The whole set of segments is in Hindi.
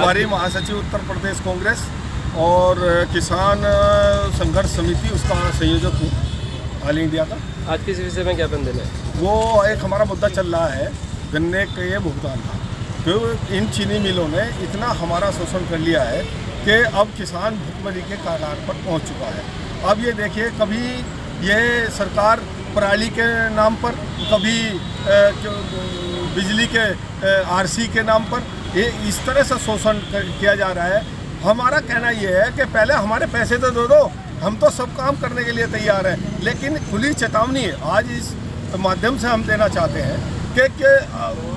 हमारी महासचिव उत्तर प्रदेश कांग्रेस और किसान संघर्ष समिति उसका संयोजक हूँ ऑल इंडिया का। आज किस विषय में ज्ञापन देना है? वो एक हमारा मुद्दा चल रहा है गन्ने के भुगतान का। तो इन चीनी मिलों ने इतना हमारा शोषण कर लिया है कि अब किसान भुखमरी के कगार पर पहुंच चुका है। अब ये देखिए, कभी ये सरकार पराली के नाम पर, कभी बिजली के आरसी के नाम पर ये इस तरह से शोषण किया जा रहा है। हमारा कहना ये है कि पहले हमारे पैसे तो दो, हम तो सब काम करने के लिए तैयार हैं, लेकिन खुली चेतावनी है आज इस माध्यम से हम देना चाहते हैं कि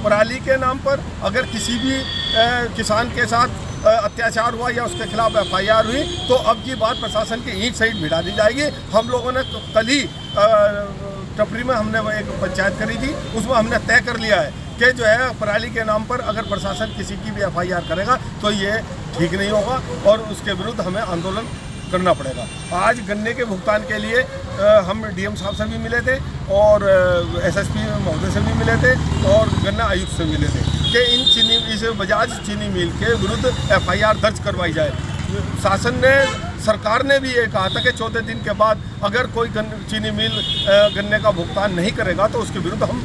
पराली के नाम पर अगर किसी भी किसान के साथ अत्याचार हुआ या उसके खिलाफ FIR हुई तो अब की बात प्रशासन की ईंट सहित भिड़ा दी जाएगी। हम लोगों ने कल ही टपरी में हमने एक पंचायत करी थी, उसमें हमने तय कर लिया है कि जो है पराली के नाम पर अगर प्रशासन किसी की भी FIR करेगा तो ये ठीक नहीं होगा और उसके विरुद्ध हमें आंदोलन करना पड़ेगा। आज गन्ने के भुगतान के लिए हम DM साहब से भी मिले थे और SSP महोदय से भी मिले थे और गन्ना आयुक्त से मिले थे कि इस बजाज चीनी मिल के विरुद्ध FIR दर्ज करवाई जाए। शासन ने, सरकार ने भी ये कहा था कि 14 दिन के बाद अगर कोई चीनी मिल गन्ने का भुगतान नहीं करेगा तो उसके विरुद्ध हम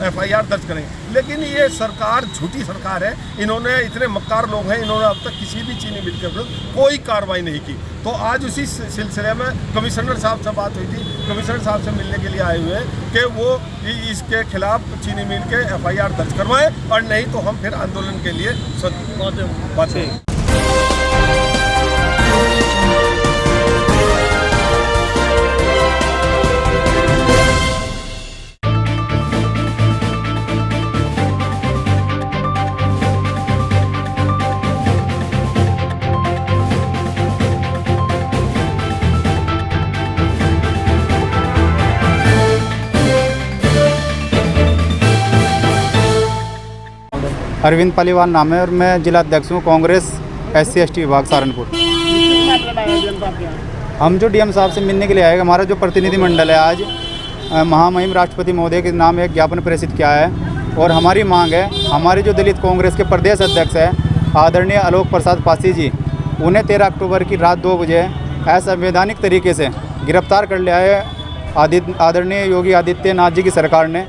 FIR दर्ज करेंगे। लेकिन ये सरकार झूठी सरकार है, इन्होंने, इतने मक्कार लोग हैं, इन्होंने अब तक किसी भी चीनी मिल के विरुद्ध कोई कार्रवाई नहीं की। तो आज उसी सिलसिले में कमिश्नर साहब से बात हुई थी, कमिश्नर साहब से मिलने के लिए आए हुए हैं कि वो इसके खिलाफ चीनी मिल के FIR दर्ज करवाएं और नहीं तो हम फिर आंदोलन के लिए बातें। अरविंद पालीवाल नाम है और मैं जिला अध्यक्ष हूँ कांग्रेस SC/ST विभाग सहारनपुर। हम जो DM साहब से मिलने के लिए आए, हमारा जो प्रतिनिधिमंडल है आज महामहिम राष्ट्रपति महोदय के नाम एक ज्ञापन प्रेषित किया है और हमारी मांग है, हमारे जो दलित कांग्रेस के प्रदेश अध्यक्ष हैं आदरणीय आलोक प्रसाद पासी जी, उन्हें 13 अक्टूबर की रात 2 बजे असंवैधानिक तरीके से गिरफ्तार कर लिया है आदरणीय योगी आदित्यनाथ जी की सरकार ने,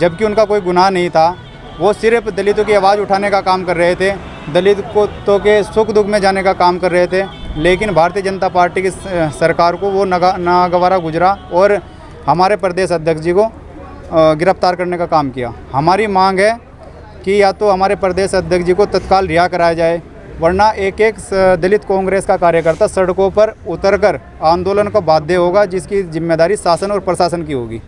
जबकि उनका कोई गुनाह नहीं था। वो सिर्फ दलितों की आवाज़ उठाने का काम कर रहे थे, दलितों के सुख दुख में जाने का काम कर रहे थे, लेकिन भारतीय जनता पार्टी की सरकार को वो नागवारा गुजरा और हमारे प्रदेश अध्यक्ष जी को गिरफ्तार करने का काम किया। हमारी मांग है कि या तो हमारे प्रदेश अध्यक्ष जी को तत्काल रिहा कराया जाए, वरना एक दलित कांग्रेस का कार्यकर्ता सड़कों पर उतरकर आंदोलन को बाध्य होगा, जिसकी जिम्मेदारी शासन और प्रशासन की होगी।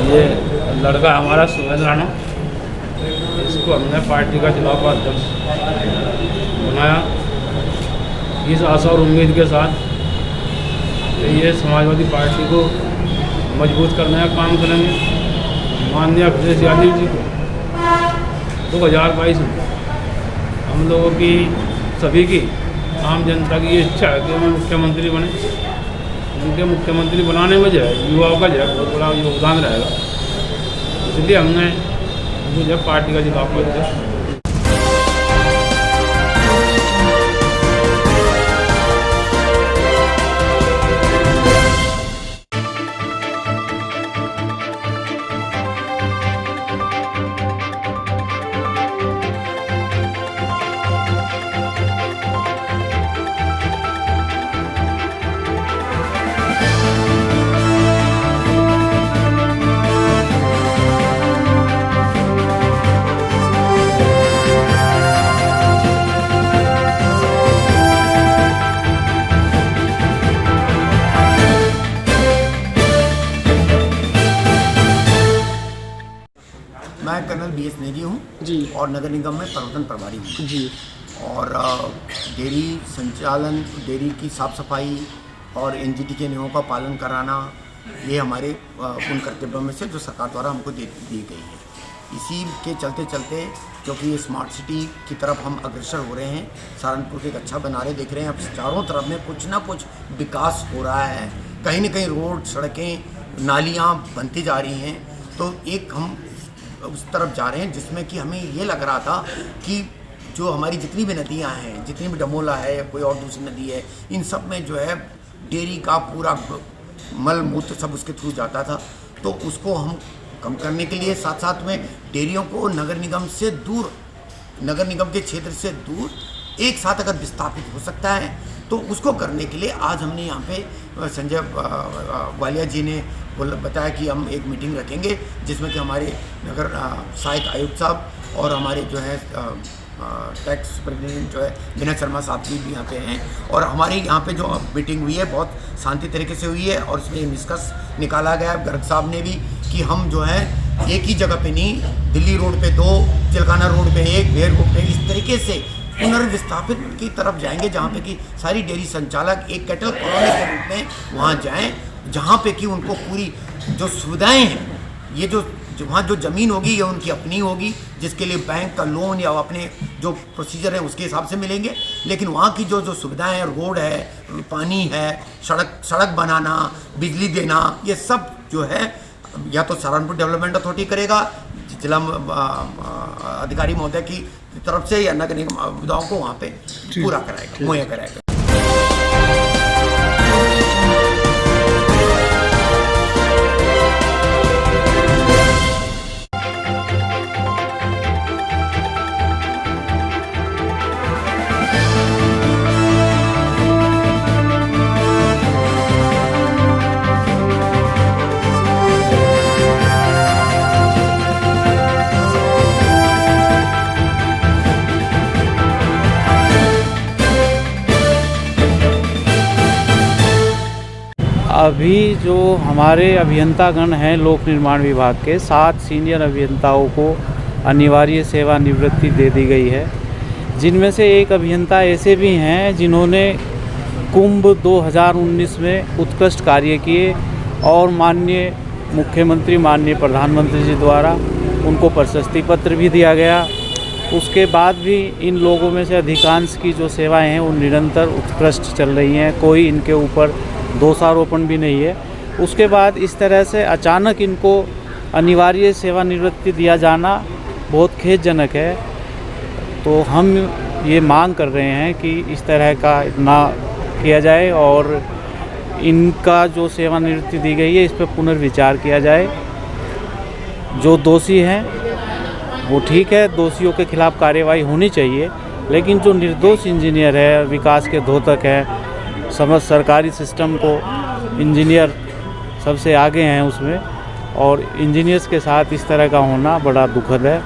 ये लड़का हमारा सुहेल राणा, इसको हमने पार्टी का जिला उपाध्यक्ष बनाया इस आशा और उम्मीद के साथ कि ये समाजवादी पार्टी को मजबूत करने का काम करेंगे। माननीय अखिलेश यादव जी को 2022 में हम लोगों की, सभी की, आम जनता की ये इच्छा है कि वो मुख्यमंत्री बने। उनके मुख्यमंत्री बनाने में जो है युवाओं का जो है बहुत बड़ा योगदान रहेगा, इसलिए हमने उनको जो पार्टी का जिला उपाध्यक्ष मैं कर्नल BS नेगी हूँ जी और नगर निगम में प्रवर्तन प्रभारी हूँ जी। और डेयरी संचालन, डेयरी की साफ़ सफाई और एनजीटी के नियमों का पालन कराना, ये हमारे उन कर्तव्यों में से जो सरकार द्वारा हमको दी गई है। इसी के चलते चलते क्योंकि ये स्मार्ट सिटी की तरफ हम अग्रसर हो रहे हैं, सहारनपुर के एक अच्छा बनारे देख रहे हैं। अब चारों तरफ में कुछ ना कुछ विकास हो रहा है, कहीं ना कहीं रोड, सड़कें, नालियाँ बनती जा रही हैं। तो एक हम उस तरफ जा रहे हैं जिसमें कि हमें ये लग रहा था कि जो हमारी जितनी भी नदियाँ हैं, जितनी भी डमोला है या कोई और दूसरी नदी है, इन सब में जो है डेयरी का पूरा मल मूत्र सब उसके थ्रू जाता था। तो उसको हम कम करने के लिए साथ साथ में डेयरियों को नगर निगम से दूर, नगर निगम के क्षेत्र से दूर एक साथ अगर विस्थापित हो सकता है तो उसको करने के लिए आज हमने यहाँ पे संजय वालिया जी ने बताया कि हम एक मीटिंग रखेंगे जिसमें कि हमारे नगर सहायक आयुक्त साहब और हमारे जो है टैक्स सुपरिटेंडेंट जो है विनय शर्मा साहब जी भी यहाँ पे हैं। और हमारी यहाँ पे जो मीटिंग हुई है बहुत शांति तरीके से हुई है और इसमें निष्कर्ष निकाला गया है गर्ग साहब ने भी कि हम जो है एक ही जगह पे नहीं, दिल्ली रोड पे 2, चिलकाना रोड पे 1, भेर रोड पे इस तरीके से पुनर्विस्थापित की तरफ जाएंगे जहाँ पे कि सारी डेयरी संचालक एक कैटल कॉलोनी के रूप में वहाँ जाएँ, जहाँ पे कि उनको पूरी जो सुविधाएँ हैं, ये जो वहाँ जो ज़मीन होगी ये उनकी अपनी होगी, जिसके लिए बैंक का लोन या अपने जो प्रोसीजर है उसके हिसाब से मिलेंगे। लेकिन वहाँ की जो जो सुविधाएं हैं, रोड है, पानी है, सड़क बनाना, बिजली देना, ये सब जो है या तो सहारनपुर डेवलपमेंट अथॉरिटी करेगा जिला अधिकारी महोदय की तरफ से, या नगर निगम सुविधाओं को वहाँ पे पूरा कराएगा, मुहैया कराएगा। अभी जो हमारे अभियंतागण हैं लोक निर्माण विभाग के 7 सीनियर अभियंताओं को अनिवार्य सेवानिवृत्ति दे दी गई है, जिनमें से एक अभियंता ऐसे भी हैं जिन्होंने कुंभ 2019 में उत्कृष्ट कार्य किए और माननीय मुख्यमंत्री, माननीय प्रधानमंत्री जी द्वारा उनको प्रशस्ति पत्र भी दिया गया। उसके बाद भी इन लोगों में से अधिकांश की जो सेवाएं हैं वो निरंतर उत्कृष्ट चल रही हैं, कोई इनके ऊपर दोषारोपण भी नहीं है। उसके बाद इस तरह से अचानक इनको अनिवार्य सेवानिवृत्ति दिया जाना बहुत खेदजनक है। तो हम ये मांग कर रहे हैं कि इस तरह का ना किया जाए और इनका जो सेवानिवृत्ति दी गई है इस पर पुनर्विचार किया जाए। जो दोषी हैं वो ठीक है, दोषियों के खिलाफ कार्यवाही होनी चाहिए, लेकिन जो निर्दोष इंजीनियर है, विकास के द्योतक है, समझ सरकारी सिस्टम को इंजीनियर सबसे आगे हैं उसमें, और इंजीनियर्स के साथ इस तरह का होना बड़ा दुखद है।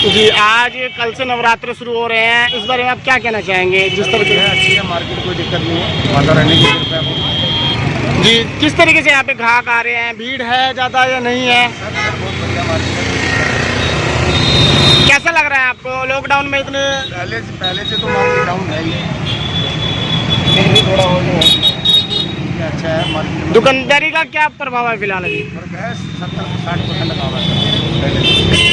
जी, आज कल से नवरात्र शुरू हो रहे हैं, इस बारे में आप क्या कहना चाहेंगे? जिस तरीके से अच्छी है मार्केट, कोई दिक्कत नहीं है, माता रानी की कृपा है। जी, किस तरीके से यहाँ पे ग्राहक आ रहे हैं, भीड़ है ज़्यादा या नहीं है? बहुत बढ़िया मार्केट है। कैसा लग रहा है आपको लॉकडाउन में इतने? पहले से तो मार्केट डाउन है ही, फिर भी थोड़ा और ये अच्छा है मार्केट। दुकानदारी का क्या प्रभाव है फिलहाल अभी? फर्क है 70-60% लगा हुआ है पहले से।